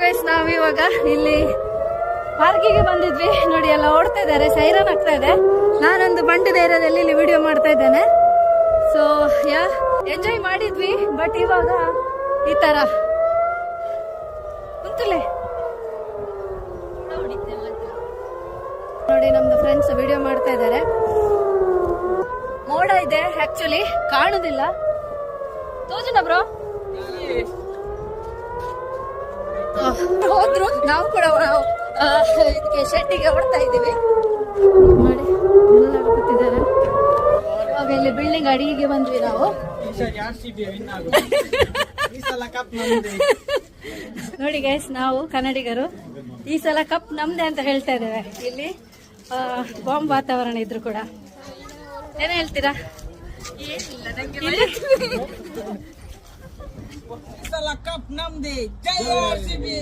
Guys ನಾವಿವಾಗ ಇಲ್ಲಿ ಪಾರ್ಕಿಗೆ ಬಂದಿದ್ವಿ ನೋಡಿ, ಎಲ್ಲ ಓಡ್ತಾ ಇದ್ದಾರೆ, ಸೈರನ್ ಆಗ್ತಾ ಇದೆ. ನಾನೊಂದು ಬಂಡಿ ಧೈರ್ಯದಲ್ಲಿ ಇಲ್ಲಿ ವಿಡಿಯೋ ಮಾಡ್ತಾ ಇದ್ದೇನೆ. ಸೊ ಎಂಜಾಯ್ ಮಾಡಿದ್ವಿ. ಬಟ್ ಇವಾಗ ಈ ತರ ಕುಂತಲೇ ನೋಡಿ ನಮ್ದು ಫ್ರೆಂಡ್ಸ್ ವಿಡಿಯೋ ಮಾಡ್ತಾ ಇದ್ದಾರೆ. ಮೋಡ ಇದೆ, ಆಕ್ಚುಲಿ ಕಾಣುದಿಲ್ಲ. ತೋಜನ ಬ್ರೋ ಹೋದ್ರು, ನಾವು ಕೂಡ ಇದಕ್ಕೆ ಶೆಟ್ಟಿಗೆ ಹೊಡ್ತಾ ಇದ್ದೀವಿ ನೋಡಿ. ಎಲ್ಲರೂ ಕೂತಿದ್ದಾರೆ. ಇವಾಗ ಇಲ್ಲಿ ಬಿಲ್ಡಿಂಗ್ ಅಡಿಗೆ ಬಂದ್ವಿ ನಾವು. ನೋಡಿ ಗೈಸ್, ನಾವು ಕನ್ನಡಿಗರು, ಈ ಸಲ ಕಪ್ ನಮ್ದೆ ಅಂತ ಹೇಳ್ತಾ ಇದ್ದೇವೆ. ಇಲ್ಲಿ ಬಾಂಬ್ ವಾತಾವರಣ ಇದ್ರು ಕೂಡ ಏನ್ ಹೇಳ್ತೀರಾ? ಕಪ್ ನಮ್ದೆ, ಜೈ ಆರ್‌ಸಿಬಿ.